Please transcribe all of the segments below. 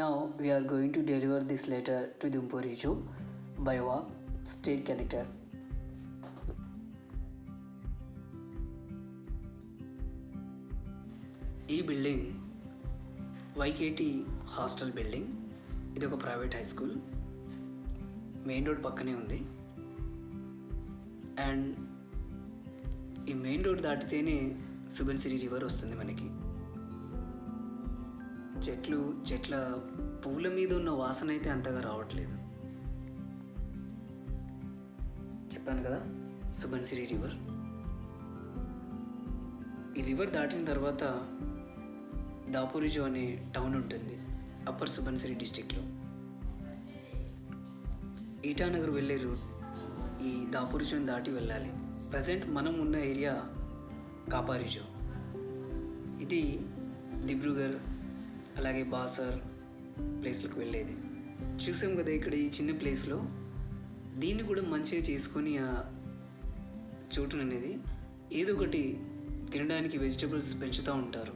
Now we are going to deliver this letter to Dumporicho by walk, state connected. ఈ building వైకేటి hostel building. ఇది ఒక private high school. Main road పక్కనే ఉంది. And ఈ main road దాటితేనే Subansiri river వస్తుంది మనకి. చెట్ల పువ్వుల మీద ఉన్న వాసన అయితే అంతగా రావట్లేదు. చెప్పాను కదా, సుబన్సిరి రివర్. ఈ రివర్ దాటిన తర్వాత దాపురిజో అనే టౌన్ ఉంటుంది అప్పర్ సుబన్సిరి డిస్టిక్లో. ఈటానగర్ వెళ్ళే రూట్ ఈ దాపురిజోని దాటి వెళ్ళాలి. ప్రజెంట్ మనం ఉన్న ఏరియా కాపారిజో. ఇది దిబ్రూగర్ అలాగే బాసర్ ప్లేస్లకు వెళ్ళేది. చూసాం కదా ఇక్కడ ఈ చిన్న ప్లేస్లో. దీన్ని కూడా మంచిగా చేసుకొని ఆ చోటును అనేది ఏదో ఒకటి తినడానికి వెజిటబుల్స్ పెంచుతూ ఉంటారు.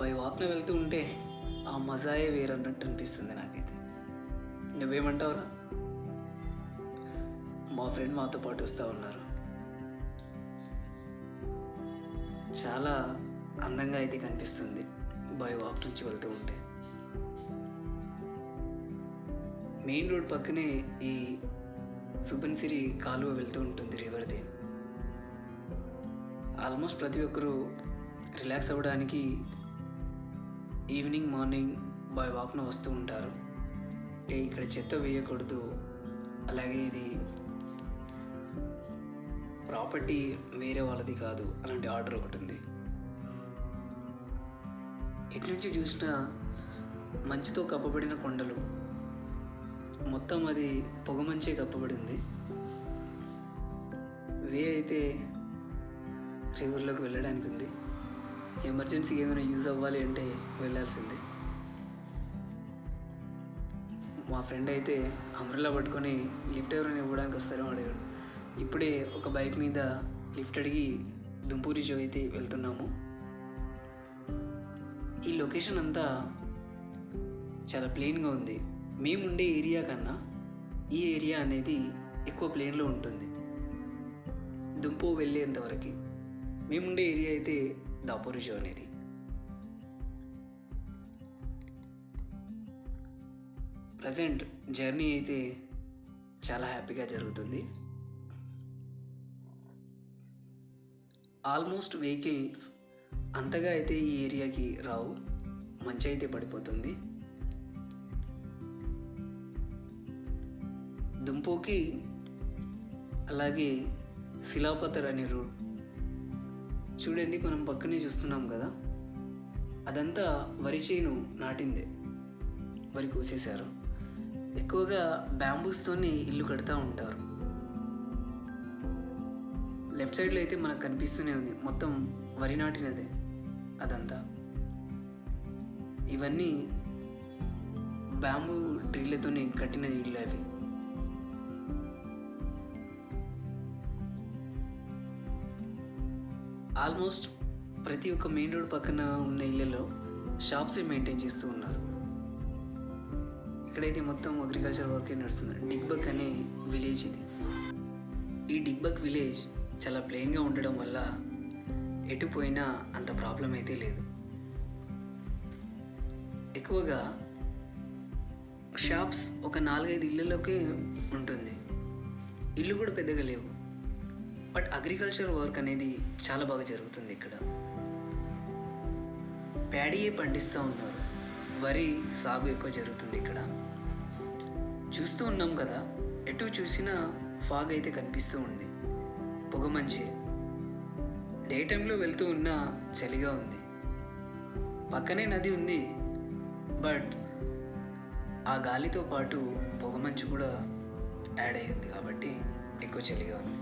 బై వాక్న వెళ్తూ ఉంటే ఆ మజాయే వేరన్నట్టు అనిపిస్తుంది నాకైతే. నువ్వేమంటావురా? మా ఫ్రెండ్ మాతో పాటు వస్తూ ఉన్నారు. చాలా అందంగా అయితే కనిపిస్తుంది బై వాక్ నుంచి వెళ్తూ ఉంటే. మెయిన్ రోడ్ పక్కనే ఈ సుబన్సిరి కాలువ వెళ్తూ ఉంటుంది రివర్ది. ఆల్మోస్ట్ ప్రతి ఒక్కరూ రిలాక్స్ అవ్వడానికి ఈవినింగ్ మార్నింగ్ బై వాక్ను వస్తూ ఉంటారు. ఇక్కడ చెత్త వేయకూడదు, అలాగే ఇది ప్రాపర్టీ వేరే వాళ్ళది కాదు అలాంటి ఆర్డర్ ఒకటి ఉంది. ఇటు నుంచి చూసినా మంచుతో కప్పబడిన కొండలు, మొత్తం అది పొగమంచే కప్పబడి ఉంది. వే అయితే రివర్లోకి వెళ్ళడానికి ఉంది. ఎమర్జెన్సీకి ఏమైనా యూజ్ అవ్వాలి అంటే వెళ్ళాల్సిందే. మా ఫ్రెండ్ అయితే అంబ్రెల్లా పట్టుకొని లిఫ్ట్ ఎవరైనా ఇవ్వడానికి వస్తారో అడిగాడు. ఇప్పుడే ఒక బైక్ మీద లిఫ్ట్ అడిగి దుంపూరిజో అయితే వెళ్తున్నాము. ఈ లొకేషన్ అంతా చాలా ప్లెయిన్గా ఉంది. మేముండే ఏరియా కన్నా ఈ ఏరియా అనేది ఎక్కువ ప్లెయిన్లో ఉంటుంది దుంపో వెళ్ళేంతవరకు. మేముండే ఏరియా అయితే దాపురిజో అనేది. ప్రజెంట్ జర్నీ అయితే చాలా హ్యాపీగా జరుగుతుంది. ఆల్మోస్ట్ వెహికల్స్ అంతగా అయితే ఈ ఏరియాకి రావు. మంచి అయితే పడిపోతుంది. దుంపోకి అలాగే శిలాపతర్ అనే రూట్ చూడండి, మనం పక్కనే చూస్తున్నాం కదా, అదంతా వరి చేను నాటిందే. వరి కోసేశారు. ఎక్కువగా బ్యాంబూస్తోనే ఇల్లు కడతా ఉంటారు. లెఫ్ట్ సైడ్లో అయితే మనకు కనిపిస్తూనే ఉంది, మొత్తం వరి నాటినదే అదంతా. ఇవన్నీ బ్యాంబూ ట్రీలతోనే కట్టిన ఇల్లు అవి. ఆల్మోస్ట్ ప్రతి ఒక్క మెయిన్ రోడ్ పక్కన ఉన్న ఇళ్ళలో షాప్సే మెయింటైన్ చేస్తూ ఉన్నారు. ఇక్కడైతే మొత్తం అగ్రికల్చర్ వర్కే నడుస్తుంది. డిగ్బక్ అనే విలేజ్ ఇది. ఈ డిగ్బక్ విలేజ్ చాలా ప్లెయిన్గా ఉండడం వల్ల ఎటు పోయినా అంత ప్రాబ్లం అయితే లేదు. ఎక్కువగా షాప్స్ ఒక 4-5 ఇళ్ళలోకే ఉంటుంది. ఇల్లు కూడా పెద్దగా లేవు. బట్ అగ్రికల్చర్ వర్క్ అనేది చాలా బాగా జరుగుతుంది ఇక్కడ. ప్యాడీయే పండిస్తూ ఉన్నారు. వరి సాగు ఎక్కువ జరుగుతుంది ఇక్కడ. చూస్తూ ఉన్నాం కదా, ఎటు చూసినా ఫాగ్ అయితే కనిపిస్తూ ఉంది, పొగమంచి. డే టైంలో వెళ్తూ ఉన్నా చలిగా ఉంది. పక్కనే నది ఉంది, బట్ ఆ గాలితో పాటు పొగమంచు కూడా యాడ్ అయ్యింది కాబట్టి ఎక్కువ చలిగా ఉంది.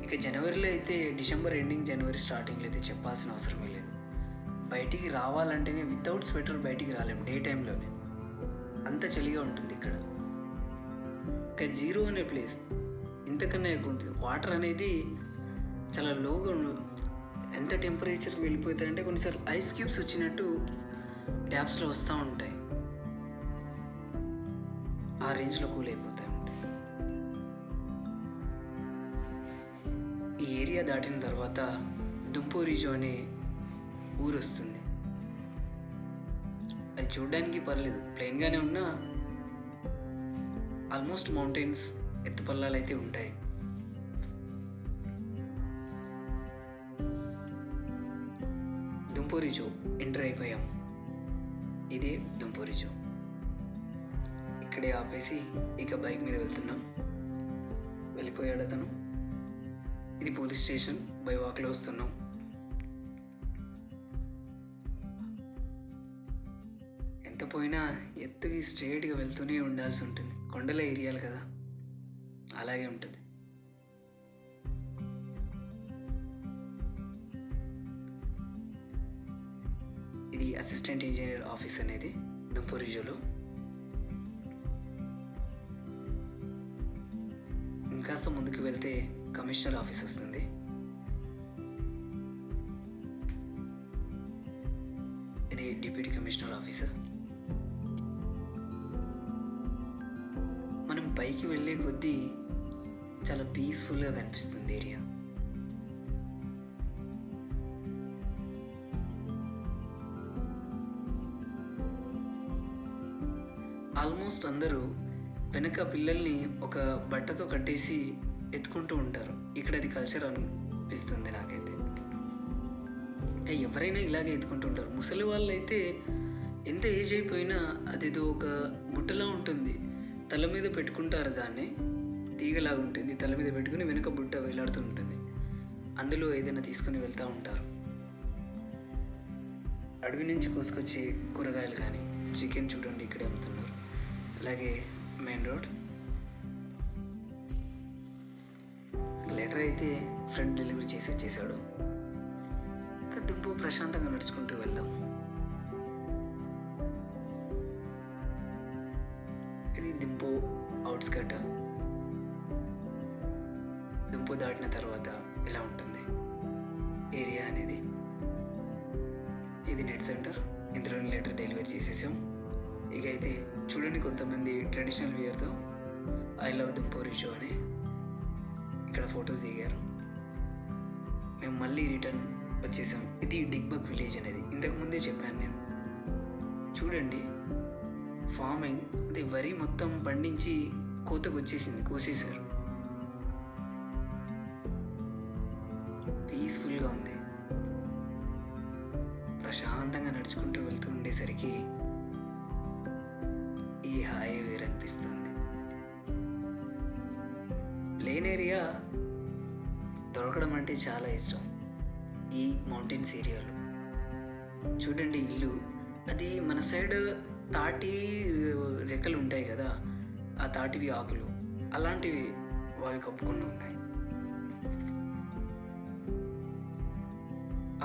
ఇక జనవరిలో అయితే, డిసెంబర్ ఎండింగ్ జనవరి స్టార్టింగ్లో అయితే చెప్పాల్సిన అవసరమే లేదు. బయటికి రావాలంటేనే వితౌట్ స్వెటర్ బయటికి రాలేము. డే టైంలోనే అంత చలిగా ఉంటుంది ఇక్కడ. ఇక జీరో అనే ప్లేస్ ఇంతకన్నా ఎక్కువ ఉంటుంది. వాటర్ అనేది చాలా లోగా ఎంత టెంపరేచర్ వెళ్ళిపోతాయంటే కొన్నిసార్లు ఐస్ క్యూబ్స్ వచ్చినట్టు ట్యాప్స్లో వస్తూ ఉంటాయి. ఆ రేంజ్లో కూల్ అయిపోతాయి ఉంటాయి. ఈ ఏరియా దాటిన తర్వాత దుంపోరిజో అనే ఊరు వస్తుంది. అది చూడడానికి పర్లేదు, ప్లెయిన్గానే ఉన్నా ఆల్మోస్ట్ మౌంటైన్స్, ఎత్తుపల్లాలు అయితే ఉంటాయి. దుంపోరిజో ఎంటర్ అయిపోయాం. ఇదే దుంపోరిజో. ఇక్కడే ఆపేసి ఇక బైక్ మీద వెళ్తున్నాం. వెళ్ళిపోయాడు అతను. ఇది పోలీస్ స్టేషన్. బై వాక్లో వస్తున్నాం. ఎంత పోయినా ఎత్తుకి స్ట్రేట్గా వెళ్తూనే ఉండాల్సి ఉంటుంది. కొండల ఏరియాలు కదా, అలాగే ఉంటుంది. ఇది అసిస్టెంట్ ఇంజనీర్ ఆఫీస్ అనేది దుంపోరిజోలో. ఇంకాస్త ముందుకు వెళ్తే కమిషనర్ ఆఫీస్ వస్తుంది. ఇది డిప్యూటీ కమిషనర్ ఆఫీసర్. మనం పైకి వెళ్ళే కొద్దీ చాలా పీస్ఫుల్గా కనిపిస్తుంది ఏరియా. ఆల్మోస్ట్ అందరూ వెనక పిల్లల్ని ఒక బట్టతో కట్టేసి ఎత్తుకుంటూ ఉంటారు. ఇక్కడ అది కల్చర్ అనిపిస్తుంది నాకైతే. ఎవరైనా ఇలాగే ఎత్తుకుంటూ ఉంటారు. ముసలి వాళ్ళు అయితే ఎంత ఏజ్ అయిపోయినా అదేదో ఒక బుట్టలా ఉంటుంది, తల మీద పెట్టుకుంటారు. దాన్ని తీగలాగా ఉంటుంది, తల మీద పెట్టుకుని వెనుక బుట్ట వేలాడుతూ ఉంటుంది. అందులో ఏదైనా తీసుకుని వెళ్తూ ఉంటారు. అడవి నుంచి కోసుకొచ్చే కూరగాయలు కానీ చికెన్ చూడండి ఇక్కడే అమ్ముతున్నారు. అలాగే మెయిన్ రోడ్. లెటర్ అయితే ఫ్రెండ్ డెలివరీ చేసి వచ్చేసాడు. ఇంకా దుంపు ప్రశాంతంగా నడుచుకుంటూ వెళ్దాం. ఇది దుంపు అవుట్స్కట్. దుంపు దాటిన తర్వాత ఇలా ఉంటుంది ఏరియా అనేది. ఇది నెట్ సెంటర్. ఇందులోని లెటర్ డెలివరీ చేసేసాం. ఇక అయితే చూడండి, కొంతమంది ట్రెడిషనల్ వేర్తో ఐ లవ్ దుంపోరిజో అని ఇక్కడ ఫొటోస్ దిగారు. మేము మళ్ళీ రిటర్న్ వచ్చేసాం. ఇది డిగ్బగ్ విలేజ్ అనేది ఇంతకుముందే చెప్పాను నేను. చూడండి, ఫార్మింగ్ అది వరి మొత్తం పండించి కోతకు వచ్చేసింది, కోసేశారు. పీస్ఫుల్గా ఉంది. ప్రశాంతంగా నడుచుకుంటూ వెళ్తూ ఉండేసరికి ఈ హాయి వేరు అనిపిస్తుంది. ప్లేన్ ఏరియా దొరకడం అంటే చాలా ఇష్టం ఈ మౌంటైన్స్ ఏరియాలో. చూడండి ఇల్లు, అది మన సైడ్ తాటి రెక్కలు ఉంటాయి కదా, ఆ తాటివి ఆకులు అలాంటివి అవి కప్పుకుండా ఉన్నాయి.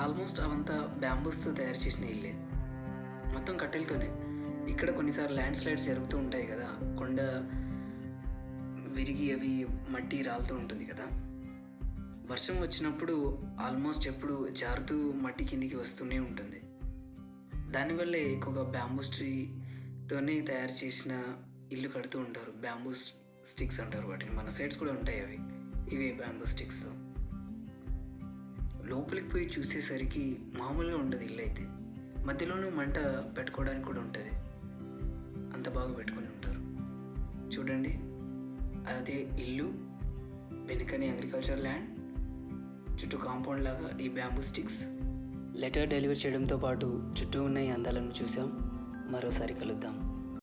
ఆల్మోస్ట్ అవంతా బ్యాంబూస్తో తయారు చేసిన ఇల్లే, మొత్తం కట్టెలతోనే. ఇక్కడ కొన్నిసార్లు ల్యాండ్ స్లైడ్స్ జరుగుతూ ఉంటాయి కదా, కొండ విరిగి అవి మట్టి రాలుతూ ఉంటుంది కదా. వర్షం వచ్చినప్పుడు ఆల్మోస్ట్ ఎప్పుడు జారుతూ మట్టి కిందికి వస్తూనే ఉంటుంది. దానివల్లే ఎక్కువగా బ్యాంబూస్ ట్రీతోనే తయారు చేసిన ఇల్లు కడుతూ ఉంటారు. బ్యాంబూ స్టిక్స్ అంటారు వాటిని. మన సైడ్స్ కూడా ఉంటాయి అవి. ఇవే బ్యాంబూ స్టిక్స్తో. లోపలికి పోయి చూసేసరికి మామూలుగా ఉండదు ఇల్లు అయితే. మధ్యలోనూ మంట పెట్టుకోవడానికి కూడా ఉంటుంది. అంత బాగా పెట్టుకుని ఉంటారు. చూడండి, అదే ఇల్లు, వెనుకనే అగ్రికల్చర్ ల్యాండ్, చుట్టూ కాంపౌండ్ లాగా ఈ బ్యాంబూ స్టిక్స్. లెటర్ డెలివరీ చేయడంతో పాటు చుట్టూ ఉన్న ఈ అందాలను చూసాం. మరోసారి కలుద్దాం.